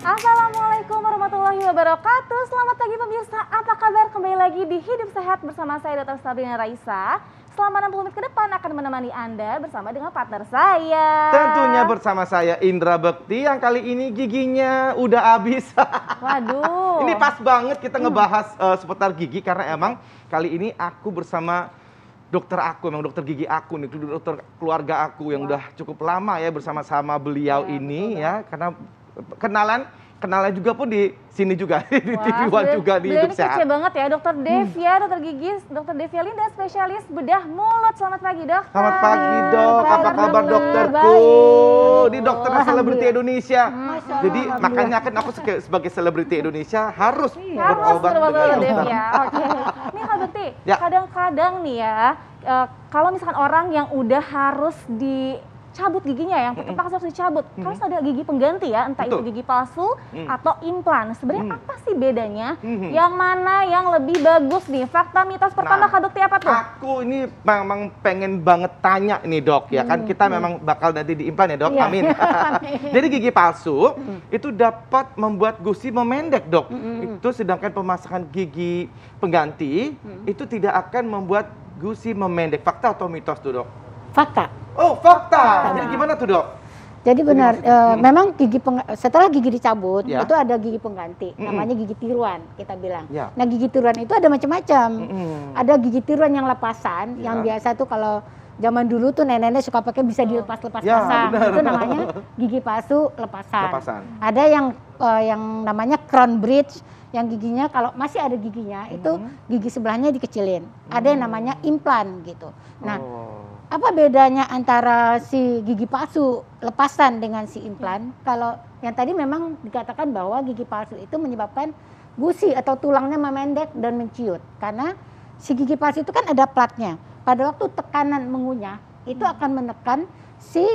Assalamualaikum warahmatullahi wabarakatuh. Selamat pagi pemirsa, apa kabar? Kembali lagi di Hidup Sehat bersama saya Dr. Sabrina Raisa. Selama 60 menit ke depan akan menemani Anda bersama dengan partner saya. Tentunya bersama saya Indra Bekti yang kali ini giginya udah habis. Waduh. Ini pas banget kita ngebahas seputar gigi karena emang kali ini aku bersama dokter aku, memang dokter gigi aku nih, dokter keluarga aku yang udah cukup lama ya bersama-sama beliau ini ya, karena kenalan juga pun di sini juga di TV One juga di Hidup Sehat. Kece banget ya, Dokter Devia, dokter gigi, Dokter Devia Linda, spesialis bedah mulut. Selamat pagi, Dokter. Selamat pagi, Dok. Apa kabar dokterku? Ini dokternya selebriti Indonesia. Jadi makanya kan aku sebagai selebriti Indonesia harus berobat dengan Devia. Oke. Ini Kak Bekti, kadang-kadang nih ya, kalau misalkan orang yang udah harus dicabut giginya, yang terpaksa harus dicabut, harus ada gigi pengganti ya, entah itu gigi palsu atau implan. Sebenarnya apa sih bedanya? Yang mana yang lebih bagus nih? Fakta mitos pertama Kak Bekti apa tuh? Aku ini memang pengen banget tanya nih Dok, ya kan kita memang bakal nanti diimplan ya Dok, amin. Jadi gigi palsu itu dapat membuat gusi memendek Dok. Itu sedangkan pemasangan gigi pengganti itu tidak akan membuat gusi memendek. Fakta atau mitos tuh Dok? Fakta. Oh, fakta. Jadi gimana tuh Dok? Jadi benar, memang setelah gigi dicabut, itu ada gigi pengganti, namanya gigi tiruan kita bilang. Nah gigi tiruan itu ada macam-macam. Ada gigi tiruan yang lepasan, yang biasa tuh kalau zaman dulu tuh nenek-nenek suka pakai bisa dilepas-lepas pasang. Itu namanya gigi palsu lepasan. Ada yang namanya crown bridge, yang giginya kalau masih ada giginya, itu gigi sebelahnya dikecilin. Ada yang namanya implan gitu. Nah, apa bedanya antara si gigi palsu lepasan dengan si implan? Kalau yang tadi memang dikatakan bahwa gigi palsu itu menyebabkan gusi atau tulangnya memendek dan menciut. Karena si gigi palsu itu kan ada platnya. Pada waktu tekanan mengunyah, itu akan menekan si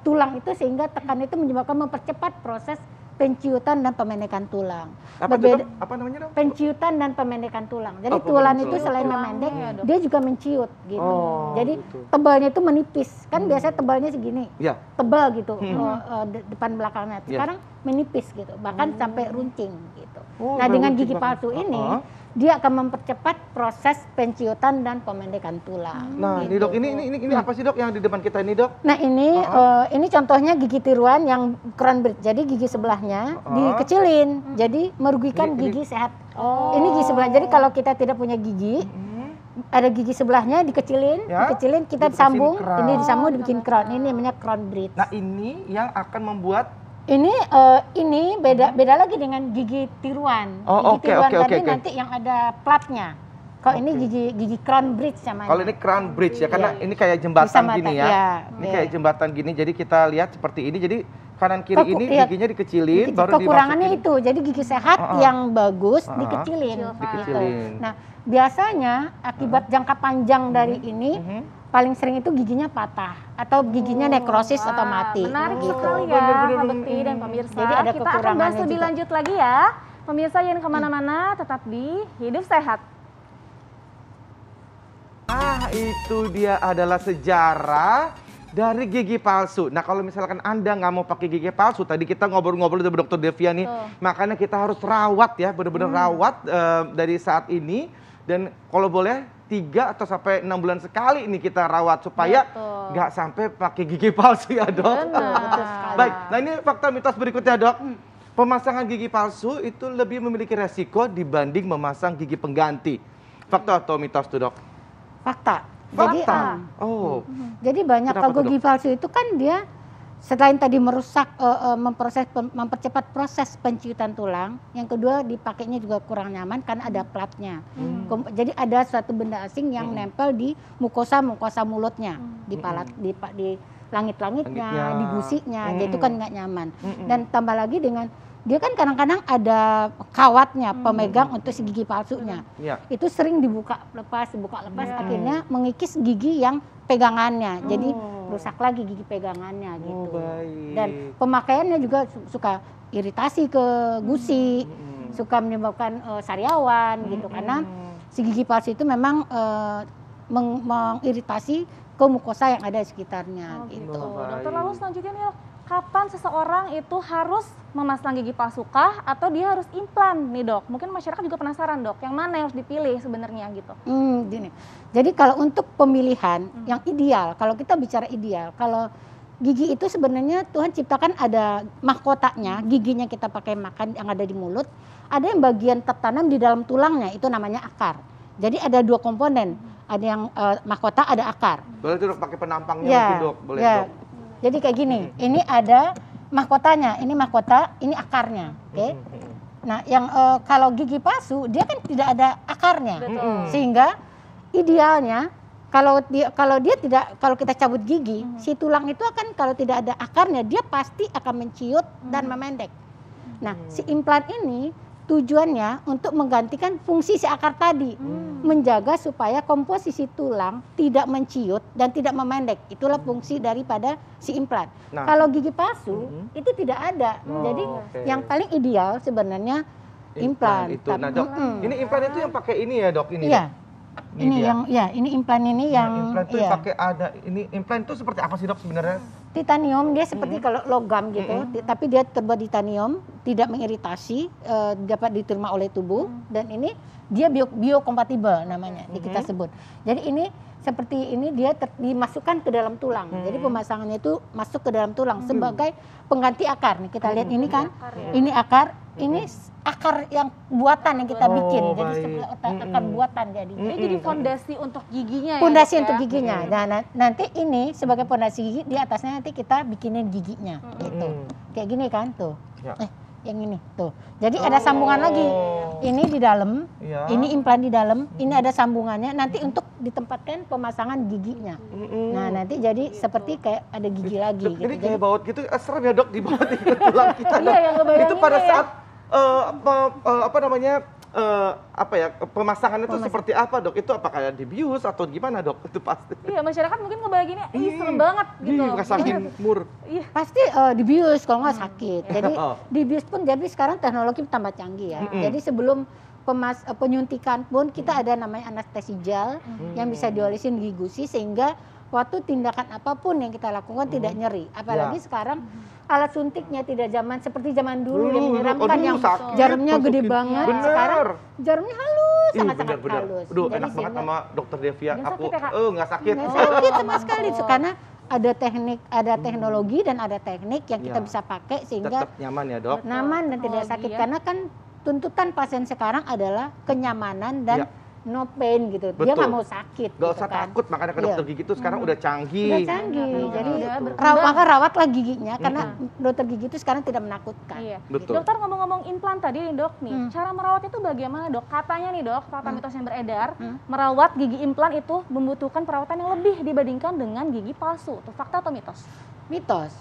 tulang itu sehingga tekanan itu menyebabkan mempercepat proses penciutan dan pemendekan tulang. Apa namanya Dok? Penciutan dan pemendekan tulang. Jadi tulang itu selain memendek, dia juga menciut gitu. Jadi tebalnya itu menipis. Kan biasanya tebalnya segini, tebal gitu depan belakangnya. Sekarang menipis gitu, bahkan sampai runcing gitu. Nah dengan gigi palsu ini, dia akan mempercepat proses penciutan dan pemendekan tulang. Nah, gitu. Dok, ini apa sih Dok yang di depan kita ini Dok? Nah ini contohnya gigi tiruan yang crown bridge. Jadi gigi sebelahnya dikecilin, jadi merugikan gigi sehat. Ini gigi sebelah. Jadi kalau kita tidak punya gigi, ada gigi sebelahnya dikecilin, kita sambung, ini disambung dibikin crown. Ini namanya crown bridge. Nah ini yang akan membuat ini beda lagi dengan gigi tiruan. Gigi tiruan tadi nanti yang ada platnya. Kalau ini gigi crown bridge namanya. Kalau ini crown bridge ya, karena ini kayak jembatan gini ya. Ini kayak jembatan gini, jadi kita lihat seperti ini. Jadi kanan kiri ini giginya dikecilin, baru kekurangannya itu, jadi gigi sehat yang bagus dikecilin. Nah biasanya akibat jangka panjang dari ini, paling sering itu giginya patah atau giginya nekrosis atau mati. Menarik gitu. sekali ya Kak Bekti dan pemirsa. Jadi ada kita akan bahas lebih lanjut lagi ya. Pemirsa jangan kemana-mana, tetap di Hidup Sehat. Itu dia adalah sejarah dari gigi palsu. Nah kalau misalkan Anda nggak mau pakai gigi palsu, tadi kita ngobrol-ngobrol dengan Dokter Devia nih, makanya kita harus rawat ya, benar-benar rawat dari saat ini. Dan kalau boleh 3 atau sampai 6 bulan sekali ini kita rawat supaya nggak sampai pakai gigi palsu ya Dok. Baik, nah ini fakta mitos berikutnya Dok. Pemasangan gigi palsu itu lebih memiliki resiko dibanding memasang gigi pengganti. Fakta atau mitos tuh Dok? Fakta. Jadi banyak kalau gigi palsu itu kan dia selain tadi merusak, mempercepat proses penciutan tulang, yang kedua dipakainya juga kurang nyaman karena ada platnya. Jadi ada suatu benda asing yang nempel di mukosa mulutnya, di langit-langitnya, di gusinya, jadi itu kan nggak nyaman. Dan tambah lagi dengan dia kan kadang-kadang ada kawatnya pemegang untuk si gigi palsunya. Itu sering dibuka lepas, akhirnya mengikis gigi yang pegangannya. Jadi rusak lagi gigi pegangannya gitu. Dan pemakaiannya juga suka iritasi ke gusi, suka menyebabkan sariawan gitu karena si gigi palsu itu memang mengiritasi ke mukosa yang ada di sekitarnya gitu. Dokter, lalu selanjutnya nih kapan seseorang itu harus memasang gigi palsu kah atau dia harus implan nih dok? Mungkin masyarakat juga penasaran dok, yang mana yang harus dipilih sebenarnya gitu? Gini. Jadi kalau untuk pemilihan yang ideal, kalau kita bicara ideal, kalau gigi itu sebenarnya Tuhan ciptakan ada mahkotanya, giginya kita pakai makan yang ada di mulut, ada yang bagian tertanam di dalam tulangnya, itu namanya akar. Jadi ada 2 komponen, ada yang mahkota, ada akar. Boleh tuh dok pakai penampangnya mungkin dok, boleh dok. Jadi kayak gini, ini ada mahkotanya, ini mahkota, ini akarnya, oke? Nah, yang kalau gigi palsu dia kan tidak ada akarnya, sehingga idealnya kalau kita cabut gigi, si tulang itu akan kalau tidak ada akarnya dia pasti akan menciut dan memendek. Nah, si implan ini tujuannya untuk menggantikan fungsi si akar tadi, menjaga supaya komposisi tulang tidak menciut dan tidak memendek. Itulah fungsi daripada si implan. Nah, kalau gigi palsu itu tidak ada. Jadi yang paling ideal sebenarnya implan. Itu. Nah, dok, ini implan itu yang pakai ini ya, dok, ini. Iya. Ini yang ini implan ini yang implan itu pakai ada ini implan itu seperti apa sih dok sebenarnya? Titanium, dia seperti kalau logam gitu, tapi dia terbuat titanium, tidak mengiritasi, dapat diterima oleh tubuh, dan ini dia biokompatibel namanya, kita sebut. Jadi ini seperti ini dia dimasukkan ke dalam tulang. Jadi pemasangannya itu masuk ke dalam tulang sebagai pengganti akar. Nih kita lihat ini kan, ini akar, ini akar yang buatan yang kita bikin. Jadi seperti akar buatan jadinya. Jadi fondasi untuk giginya. Fondasi untuk giginya. Nah, nanti ini sebagai fondasi gigi, di atasnya nanti kita bikinin giginya, gitu. Kayak gini kan tuh. Yang ini tuh. Jadi ada sambungan lagi. Ini di dalam, ini implan di dalam, ini ada sambungannya nanti untuk ditempatkan pemasangan giginya. Nah, nanti jadi seperti kayak ada gigi lagi gitu. Jadi kayak baut gitu, serem ya dok, dibaut di tulang kita. Iya, yang ngebayangin itu pada saat pemasangan itu seperti apa dok? Itu apakah dibius atau gimana dok? Itu pasti. Iya, masyarakat mungkin ngebayanginnya, serem banget gitu. Rasain mur. Iya. Pasti dibius kalau nggak sakit. Jadi dibius pun jadi sekarang teknologi tambah canggih ya. Jadi sebelum penyuntikan pun kita ada namanya anestesi gel yang bisa diolesin gigi gusi sehingga waktu tindakan apapun yang kita lakukan tidak nyeri. Apalagi sekarang alat suntiknya tidak seperti zaman dulu yang menyeramkan yang jarumnya gede banget. Sekarang jarumnya halus, sangat-sangat halus. Aduh, enak banget sama dokter Devia. Aku nggak sakit. Nggak sakit sama sekali karena ada teknik, ada teknologi dan ada teknik yang kita bisa pakai sehingga tetap nyaman ya dok. Nyaman dan tidak sakit karena kan tuntutan pasien sekarang adalah kenyamanan dan no pain gitu. Dia nggak mau sakit. Gak usah takut, makanya ke dokter gigi itu sekarang udah canggih. Udah canggih. Jadi rawatlah giginya karena dokter gigi itu sekarang tidak menakutkan. Iya. Betul. Dokter ngomong-ngomong implan tadi nih dok nih, cara merawat itu bagaimana dok? Katanya nih dok, fakta mitos yang beredar, merawat gigi implan itu membutuhkan perawatan yang lebih dibandingkan dengan gigi palsu. Itu fakta atau mitos? Mitos.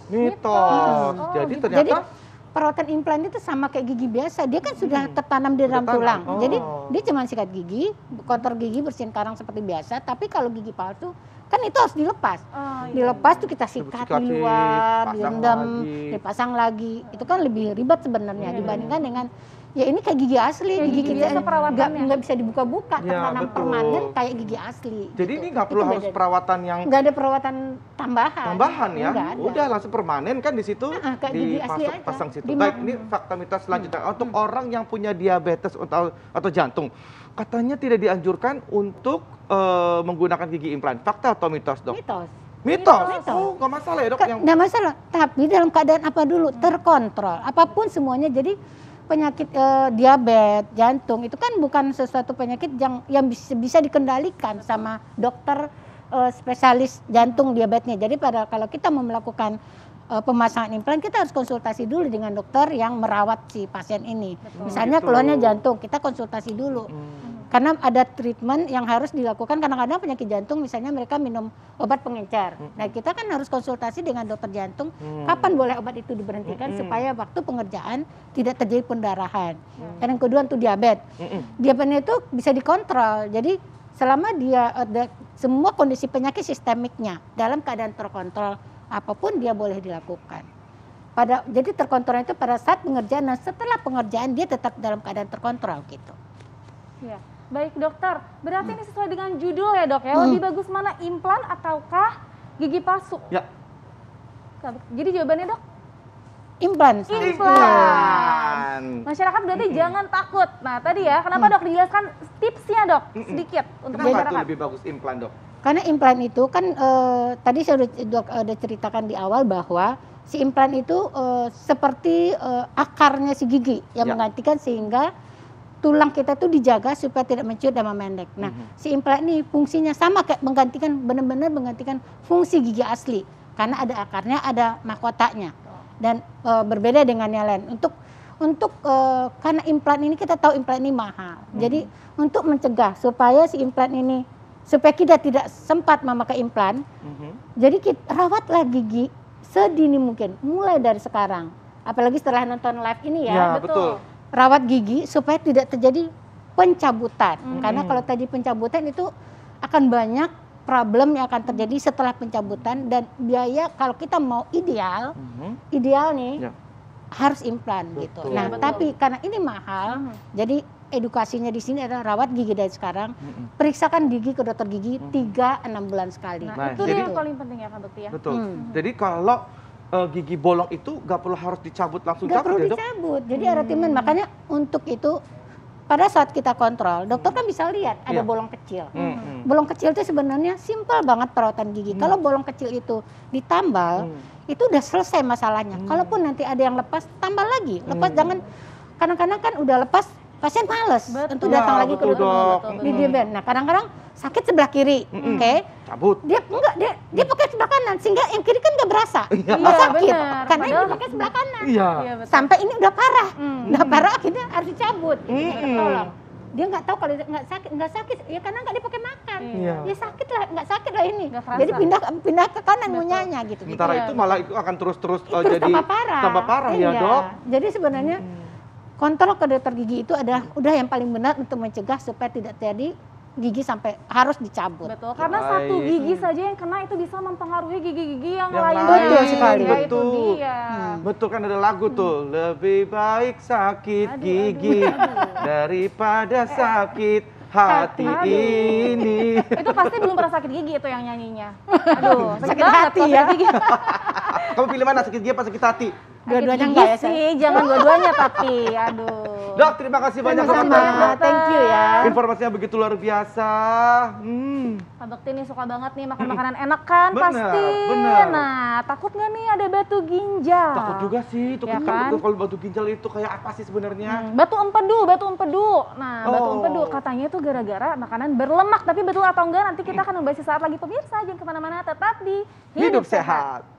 Jadi ternyata perawatan implan itu sama kayak gigi biasa, dia kan sudah tertanam di dalam tulang. Jadi dia cuma sikat gigi, kotor gigi, bersihin karang seperti biasa. Tapi kalau gigi palsu kan itu harus dilepas. Dilepas tuh kita sikat di luar, direndam, dipasang lagi. Itu kan lebih ribet sebenarnya dibandingkan dengan ya ini kayak gigi asli, gigi kita nggak bisa dibuka-buka, tertanam permanen kayak gigi asli. Jadi ini nggak perlu harus perawatan yang nggak ada perawatan tambahan ya, udah langsung permanen kan di situ dipasang situ. Baik, ini fakta mitos selanjutnya untuk orang yang punya diabetes atau jantung, katanya tidak dianjurkan untuk menggunakan gigi implan. Fakta atau mitos dok? Mitos. Oh, nggak masalah ya dok? Nggak masalah, tapi dalam keadaan apa dulu terkontrol, apapun semuanya. Jadi penyakit diabetes, jantung itu kan bukan sesuatu penyakit yang bisa dikendalikan sama dokter spesialis jantung diabetesnya. Jadi kalau kita mau melakukan pemasangan implan, kita harus konsultasi dulu dengan dokter yang merawat si pasien ini. Misalnya keluarnya jantung, kita konsultasi dulu. Karena ada treatment yang harus dilakukan, kadang-kadang penyakit jantung misalnya mereka minum obat pengencer. Nah kita kan harus konsultasi dengan dokter jantung, kapan boleh obat itu diberhentikan supaya waktu pengerjaan tidak terjadi pendarahan. Dan yang kedua untuk diabetes. Diabetesnya itu bisa dikontrol, jadi selama dia ada semua kondisi penyakit sistemiknya dalam keadaan terkontrol, apapun dia boleh dilakukan. Jadi terkontrol itu pada saat pengerjaan dan setelah pengerjaan dia tetap dalam keadaan terkontrol gitu. Ya. Baik dokter, berarti ini sesuai dengan judul ya dok ya, lebih bagus mana implan ataukah gigi palsu? Ya. Jadi jawabannya dok? Implan. Masyarakat berarti jangan takut. Nah tadi ya, kenapa dok dijelaskan tipsnya dok sedikit untuk masyarakat? Kenapa lebih bagus implan dok? Karena implan itu kan tadi saya udah ceritakan di awal bahwa si implan itu seperti akarnya si gigi yang menggantikan sehingga tulang kita tuh dijaga supaya tidak menciut dan memendek. Nah, si implan ini fungsinya sama kayak benar-benar menggantikan fungsi gigi asli karena ada akarnya, ada mahkotanya. Dan berbeda dengan yang lain. Untuk karena implan ini kita tahu implan ini mahal. Jadi untuk mencegah supaya si implan ini supaya kita tidak sempat memakai implan, jadi kita rawatlah gigi sedini mungkin, mulai dari sekarang. Apalagi setelah nonton live ini ya, betul. Rawat gigi supaya tidak terjadi pencabutan. Karena kalau tadi pencabutan itu akan banyak problem yang akan terjadi setelah pencabutan dan biaya kalau kita mau ideal nih harus implan gitu. Nah, tapi karena ini mahal, jadi edukasinya di sini adalah rawat gigi dari sekarang. Periksakan gigi ke dokter gigi 3-6 bulan sekali. Nah, itu yang paling penting ya Kak Bekti ya. Betul. Jadi kalau gigi bolong itu nggak perlu harus dicabut langsung. Nggak perlu dicabut. Jadi ada timen. Makanya untuk itu pada saat kita kontrol, dokter kan bisa lihat ada bolong kecil. Bolong kecil itu sebenarnya simpel banget perawatan gigi. Kalau bolong kecil itu ditambal, itu udah selesai masalahnya. Kalaupun nanti ada yang lepas, tambah lagi. Lepas jangan, kadang-kadang kan udah lepas, pasien males untuk datang lagi ke dokter. Nah kadang-kadang sakit sebelah kiri, cabut. Dia enggak, dia pakai sebelah kanan sehingga yang kiri kan nggak berasa, nggak sakit, karena ini pakai sebelah kanan. Sampai ini udah parah, akhirnya harus dicabut. Tolong. Dia nggak tahu kalau nggak sakit, ya karena nggak dipakai makan. Ya sakit lah, nggak sakit lah ini. Jadi pindah ke kanan ngunyahnya gitu. Sementara itu malah itu akan terus jadi tambah parah ya dok. Jadi sebenarnya kontrol ke dokter gigi itu udah yang paling benar untuk mencegah supaya tidak terjadi gigi sampai harus dicabut. Betul, karena satu gigi saja yang kena itu bisa mempengaruhi gigi-gigi yang lain. Betul sekali. Ya, itu dia. Betul kan ada lagu tuh, lebih baik sakit gigi daripada sakit hati ini. Itu pasti belum pernah sakit gigi itu yang nyanyinya. Aduh, sakit hati ya. Kamu pilih mana, sakit gigi apa sakit hati? Dua-duanya enggak ya sih, jangan dua-duanya tapi aduh. Dok, terima kasih banyak dokter. Thank you ya. Informasinya begitu luar biasa. Kak Bekti nih suka banget nih makan makanan enak kan pasti. Bener. Nah, takut nggak nih ada batu ginjal? Takut juga sih, itu ya kan? Kalau batu ginjal itu kayak apa sih sebenarnya? Batu empedu. Nah, batu empedu katanya itu gara-gara makanan berlemak, tapi betul atau enggak nanti kita akan membahas saat lagi pemirsa. Jangan kemana-mana, tetap di Hidup Sehat.